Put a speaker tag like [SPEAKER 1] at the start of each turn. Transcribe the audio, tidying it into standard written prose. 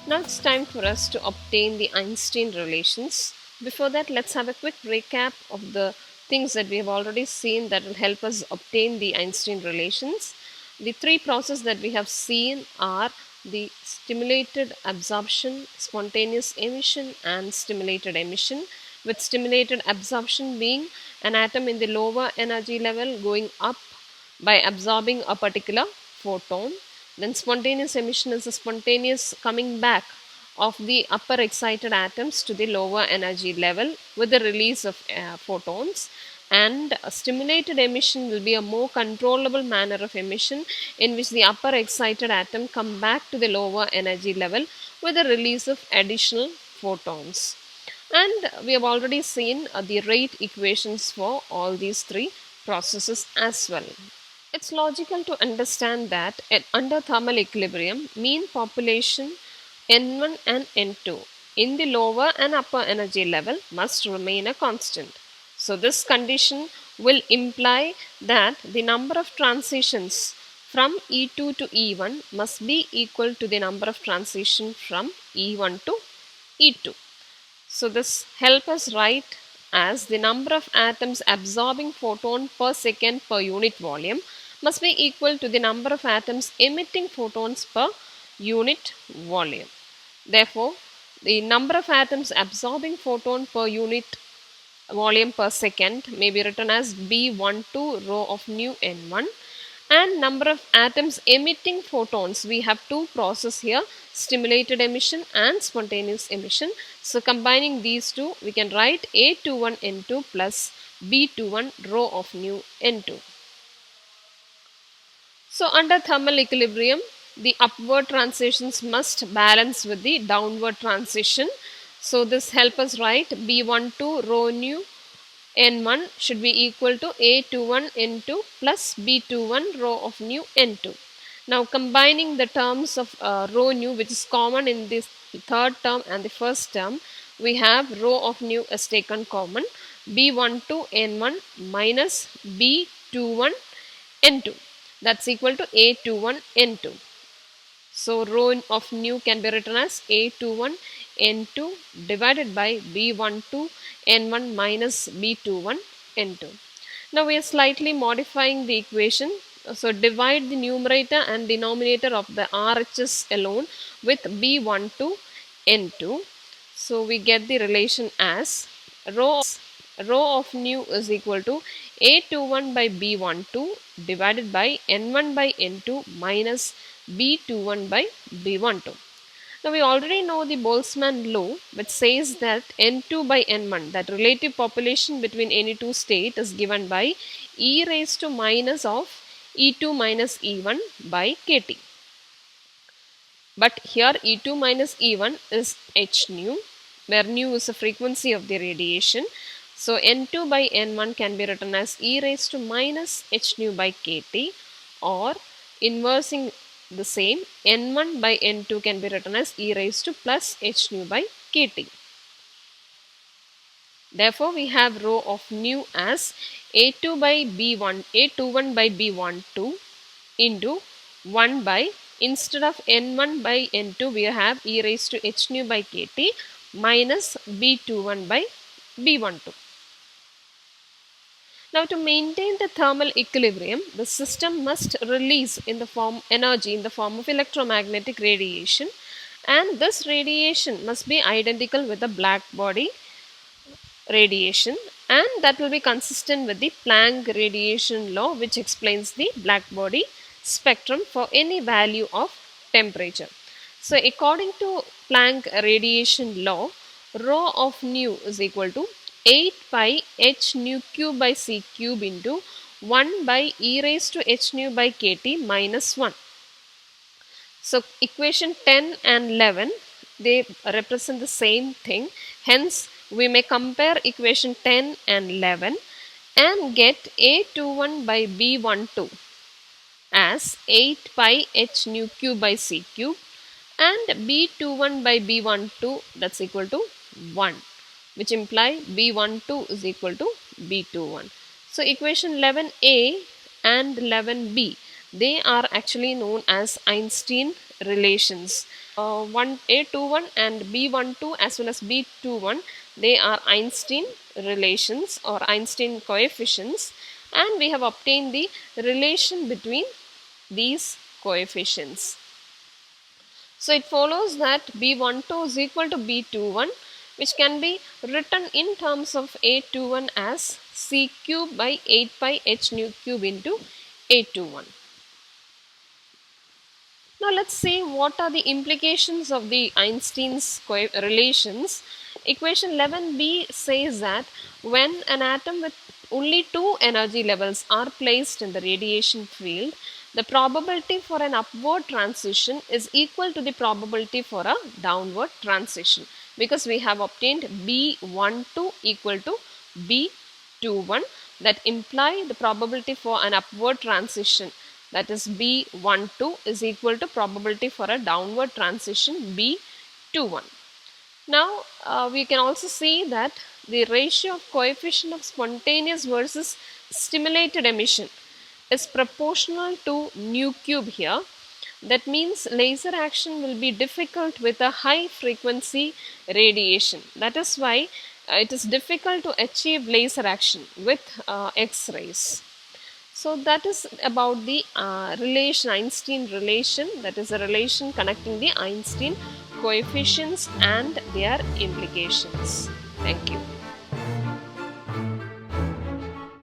[SPEAKER 1] Now it's time for us to obtain the Einstein relations. Before that, let's have a quick recap of the things that we have already seen that will help us obtain the Einstein relations. The three processes that we have seen are the stimulated absorption, spontaneous emission, and stimulated emission, with stimulated absorption being an atom in the lower energy level going up by absorbing a particular photon. Then spontaneous emission is a spontaneous coming back of the upper excited atoms to the lower energy level with the release of photons. And stimulated emission will be a more controllable manner of emission in which the upper excited atom come back to the lower energy level with the release of additional photons. And we have already seen the rate equations for all these three processes as well. It's logical to understand that under thermal equilibrium, mean population N1 and N2 in the lower and upper energy level must remain a constant. So this condition will imply that the number of transitions from E2 to E1 must be equal to the number of transitions from E1 to E2. So this helps us write as the number of atoms absorbing photon per second per unit volume must be equal to the number of atoms emitting photons per unit volume. Therefore, the number of atoms absorbing photon per unit volume per second may be written as B12 rho of nu n1, and number of atoms emitting photons, we have two processes here, stimulated emission and spontaneous emission. So combining these two, we can write A21 N2 plus B21 rho of nu N2. So under thermal equilibrium, the upward transitions must balance with the downward transition. So this helps us write B12 rho nu N1 should be equal to A21 N2 plus B21 rho of nu N2. Now combining the terms of rho nu, which is common in this third term and the first term, we have rho of nu is taken common, B12 N1 minus B21 N2, that's equal to A21 N2. So rho of nu can be written as A21 N2 divided by B12 N1 minus B21 N2. Now we are slightly modifying the equation. So divide the numerator and denominator of the RHS alone with B12 N2. So we get the relation as rho of nu is equal to A21 by B12 divided by N1 by N2 minus B21 by B12. Now we already know the Boltzmann law, which says that N2 by N1, that relative population between any two states, is given by e raised to minus of E2 minus E1 by KT. But here E2 minus E1 is h nu, where nu is the frequency of the radiation. So N2 by N1 can be written as e raised to minus h nu by KT, or inversing the same, N1 by N2 can be written as e raised to plus h nu by KT. Therefore, we have rho of nu as A2 by B1, A21 by B12 into 1 by, instead of N1 by N2, we have e raised to h nu by KT minus B21 by B12. Now to maintain the thermal equilibrium, the system must release in the form energy in the form of electromagnetic radiation, and this radiation must be identical with the black body radiation, and that will be consistent with the Planck radiation law, which explains the black body spectrum for any value of temperature. So according to Planck radiation law, rho of nu is equal to 8 pi h nu cube by c cube into 1 by e raised to h nu by kt minus 1. So equation 10 and 11, they represent the same thing. Hence we may compare equation 10 and 11 and get A21 by B12 as 8 pi h nu cube by c cube, and B21 by B12, that's equal to 1, which imply B12 is equal to B21. So equation 11a and 11b, They are actually known as Einstein relations. A21 and B12 as well as B21, they are Einstein relations or Einstein coefficients, and we have obtained the relation between these coefficients. So it follows that B12 is equal to B21, which can be written in terms of A21 as C cube by 8 pi h nu cube into A21. Now let's see what are the implications of the Einstein's relations. Equation 11b says that when an atom with only two energy levels are placed in the radiation field, the probability for an upward transition is equal to the probability for a downward transition, because we have obtained B12 equal to B21, that imply the probability for an upward transition, that is B12, is equal to probability for a downward transition B21. Now we can also see that the ratio of coefficient of spontaneous versus stimulated emission is proportional to nu cube here. That means laser action will be difficult with a high frequency radiation. That is why it is difficult to achieve laser action with X-rays. So that is about the relation, Einstein relation, that is a relation connecting the Einstein coefficients and their implications. Thank you.